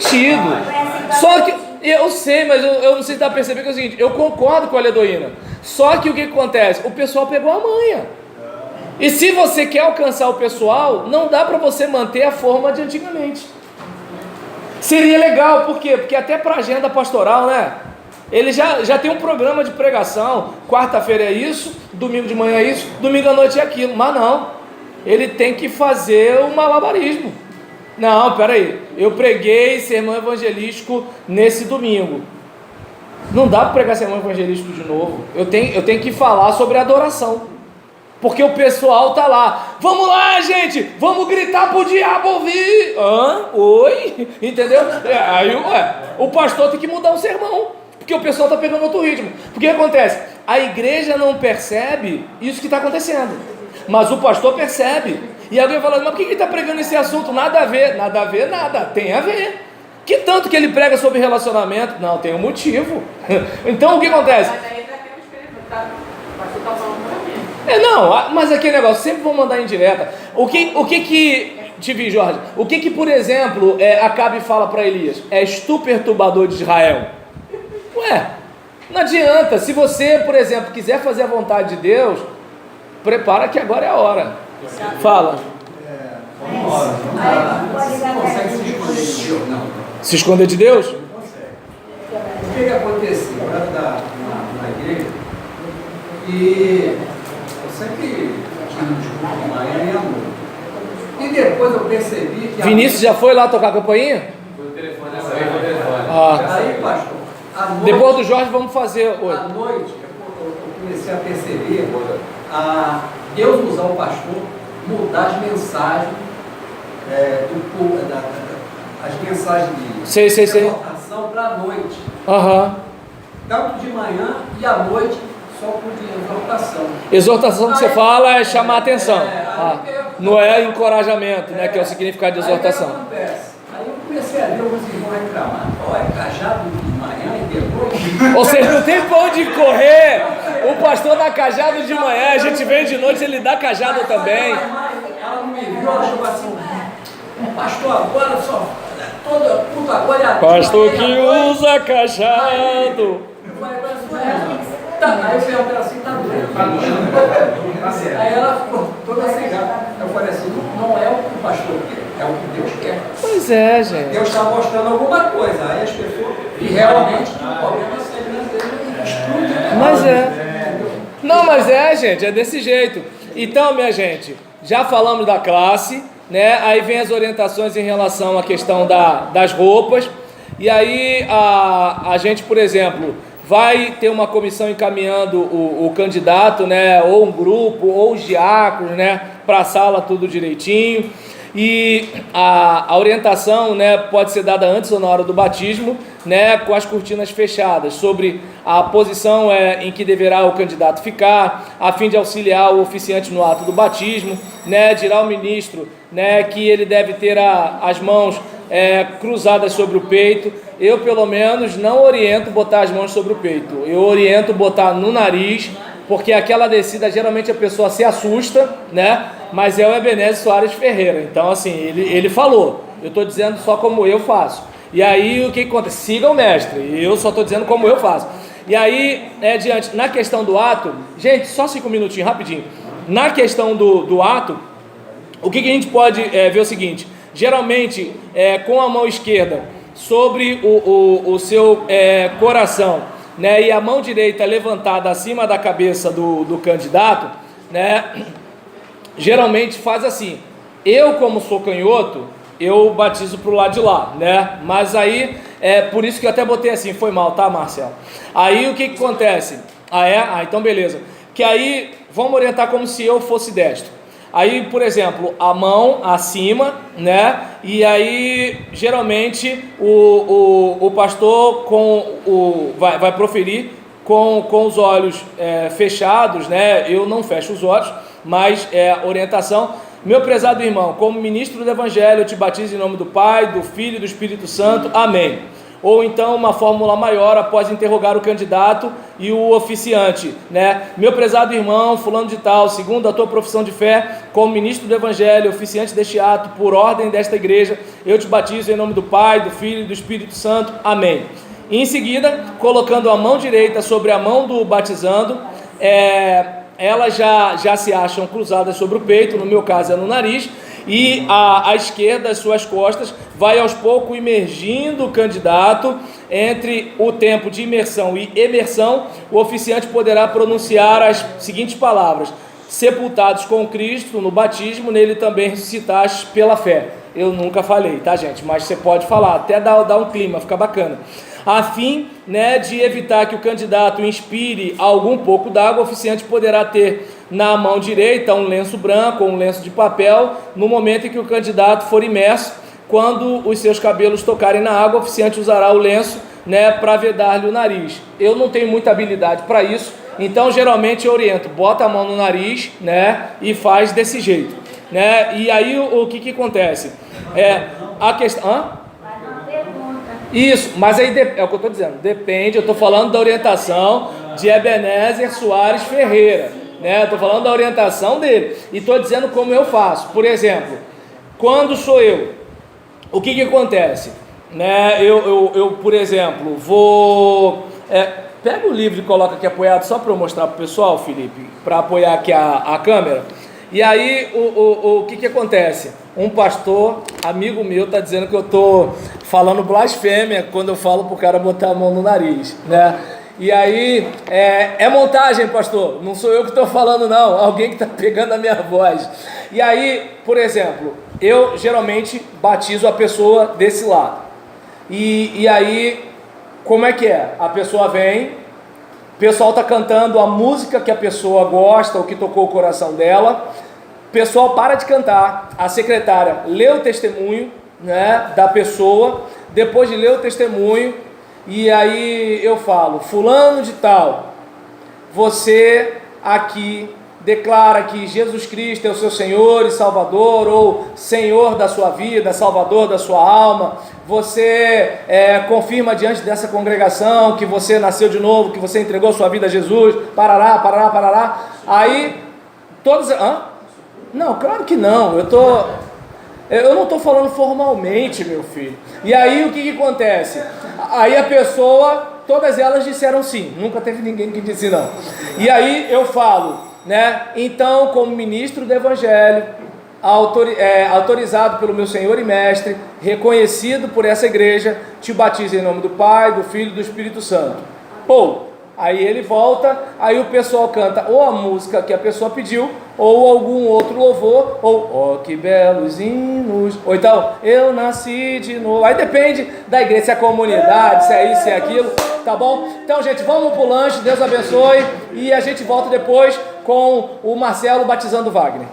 sentido. Só que, eu sei, mas eu não sei se dá pra perceber que é o seguinte, eu concordo com a Ledoína. Só que o que acontece? O pessoal pegou a manha. E se você quer alcançar o pessoal, não dá para você manter a forma de antigamente. Seria legal, por quê? Porque até para agenda pastoral, né? Ele já tem um programa de pregação, quarta-feira é isso, domingo de manhã é isso, domingo à noite é aquilo, mas não. Ele tem que fazer o malabarismo. Não, peraí, eu preguei sermão evangelístico nesse domingo. Não dá para pregar sermão evangelístico de novo. Eu tenho que falar sobre adoração. Porque o pessoal tá lá, vamos lá, gente, vamos gritar pro diabo ouvir. Oi? Entendeu? Aí o pastor tem que mudar o sermão, porque o pessoal tá pegando outro ritmo. Porque o que acontece? A igreja não percebe isso que está acontecendo, mas o pastor percebe. E alguém fala, mas por que ele está pregando esse assunto? Nada a ver, nada, tem a ver. Que tanto que ele prega sobre relacionamento? Não, tem um motivo. Então o que acontece? Mas aí já temos que levantar. O pastor está falando para mim. Não, mas aquele negócio, sempre vou mandar em direta. O que te vi, Jorge, o que por exemplo, Acabe fala para Elias? És tu perturbador de Israel? Ué, não adianta. Se você, por exemplo, quiser fazer a vontade de Deus, prepara que agora é a hora. Fala. Você consegue se esconder de Deus? Não. Se esconder de Deus? Não consegue. O que aconteceu? Eu era na igreja e eu sempre tinha um discurso de manhã e à noite. E depois eu percebi que... Vinícius já foi lá tocar a campainha? Foi o telefone, essa vez foi o telefone. Aí, pastor, à noite... Depois do Jorge vamos fazer hoje. À noite, eu comecei a perceber Deus usar o pastor, mudar as mensagens as mensagens de exortação para a noite. Tanto de manhã e à noite, só por exortação. Exortação que você fala é chamar a atenção. Não é encorajamento, né? Que é o significado de exortação. Aí o que acontece? Aí eu comecei a ver alguns irmãos reclamar. É cajado de manhã e depois. Ou seja, não tem pra onde correr. O pastor dá cajado de manhã, a gente vem de noite, ele dá cajado também. Ela não me viu, ela chegou assim. Pastor, agora só. Todo culto agora é a pastor que usa cajado. Aí eu perguntei assim, tá doendo? Aí ela ficou toda sem graça. Eu falei assim, não é o que o pastor quer, é o que Deus quer. Pois é, gente. Deus está mostrando alguma coisa. Aí as pessoas, e realmente, o problema é ser grande. Mas não, mas gente, é desse jeito. Então, minha gente, já falamos da classe, né? Aí vem as orientações em relação à questão das roupas. E aí a gente, por exemplo, vai ter uma comissão encaminhando o candidato, né? Ou um grupo, ou os diáconos, né? Para a sala, tudo direitinho. E a orientação, né, pode ser dada antes ou na hora do batismo, né, com as cortinas fechadas, sobre a posição em que deverá o candidato ficar, a fim de auxiliar o oficiante no ato do batismo, né, dirá o ministro, né, que ele deve ter as mãos cruzadas sobre o peito. Eu, pelo menos, não oriento botar as mãos sobre o peito, eu oriento botar no nariz, porque aquela descida, geralmente a pessoa se assusta, né? Mas é o Ebenezer Soares Ferreira, então assim, ele falou, eu estou dizendo só como eu faço. E aí o que acontece? Siga o mestre, eu só estou dizendo como eu faço. E aí, diante, na questão do ato, gente, só 5 minutinhos, rapidinho. Na questão do ato, o que a gente pode ver é o seguinte, geralmente com a mão esquerda sobre o seu coração, né, e a mão direita levantada acima da cabeça do candidato, né, geralmente faz assim. Eu, como sou canhoto, eu batizo pro lado de lá, né? Mas aí, por isso que eu até botei assim, foi mal, tá, Marcelo? Aí o que acontece? Então beleza. Que aí, vamos orientar como se eu fosse destro. Aí, por exemplo, a mão acima, né? E aí, geralmente, o pastor vai proferir com os olhos fechados, né? Eu não fecho os olhos, mas orientação. Meu prezado irmão, como ministro do Evangelho, eu te batizo em nome do Pai, do Filho e do Espírito Santo. Amém. ou então uma fórmula maior após interrogar o candidato e o oficiante, né? Meu prezado irmão, fulano de tal, segundo a tua profissão de fé, como ministro do Evangelho, oficiante deste ato, por ordem desta igreja, eu te batizo em nome do Pai, do Filho e do Espírito Santo. Amém. E em seguida, colocando a mão direita sobre a mão do batizando, elas já se acham cruzadas sobre o peito, no meu caso é no nariz, e à esquerda, as suas costas, vai aos poucos imergindo o candidato. Entre o tempo de imersão e emersão, o oficiante poderá pronunciar as seguintes palavras: sepultados com Cristo no batismo, nele também ressuscitaste pela fé. Eu nunca falei, tá, gente? Mas você pode falar, até dar um clima, fica bacana. A fim, né, de evitar que o candidato inspire algum pouco d'água, o oficiante poderá ter na mão direita um lenço branco ou um lenço de papel no momento em que o candidato for imerso. Quando os seus cabelos tocarem na água, o oficiante usará o lenço, né, para vedar-lhe o nariz. Eu não tenho muita habilidade para isso, então geralmente eu oriento, bota a mão no nariz, né, e faz desse jeito, né? E aí o que acontece? A questão... Isso, mas aí é o que eu estou dizendo, depende, eu estou falando da orientação de Ebenezer Soares Ferreira, né? Eu estou falando da orientação dele, e estou dizendo como eu faço. Por exemplo, quando sou eu, o que acontece? Né? Eu, por exemplo, vou... pega o livro e coloca aqui apoiado, só para eu mostrar para o pessoal, Felipe, para apoiar aqui a câmera. E aí, o que acontece? Um pastor, amigo meu, está dizendo que eu estou falando blasfêmia quando eu falo para o cara botar a mão no nariz, né? E aí, é montagem, pastor, não sou eu que estou falando não, alguém que está pegando a minha voz. E aí, por exemplo, eu geralmente batizo a pessoa desse lado. E aí, como é que é? A pessoa vem, o pessoal está cantando a música que a pessoa gosta, ou que tocou o coração dela. O pessoal para de cantar, a secretária lê o testemunho, né, da pessoa. Depois de ler o testemunho, e aí eu falo: fulano de tal, você aqui declara que Jesus Cristo é o seu Senhor e Salvador, ou Senhor da sua vida, Salvador da sua alma. Você confirma diante dessa congregação que você nasceu de novo, que você entregou sua vida a Jesus, parará, parará, parará. Aí todos... Não, claro que não, eu não estou falando formalmente, meu filho. E aí o que acontece? Aí a pessoa, todas elas disseram sim, nunca teve ninguém que disse não. E aí eu falo, né? Então, como ministro do Evangelho, autorizado pelo meu Senhor e Mestre, reconhecido por essa igreja, te batizo em nome do Pai, do Filho e do Espírito Santo. Aí ele volta, aí o pessoal canta ou a música que a pessoa pediu, ou algum outro louvor, ou que belos hinos, ou então, eu nasci de novo. Aí depende da igreja, se é comunidade, se é isso, se é aquilo, tá bom? Então, gente, vamos pro lanche, Deus abençoe, e a gente volta depois com o Marcelo batizando o Wagner.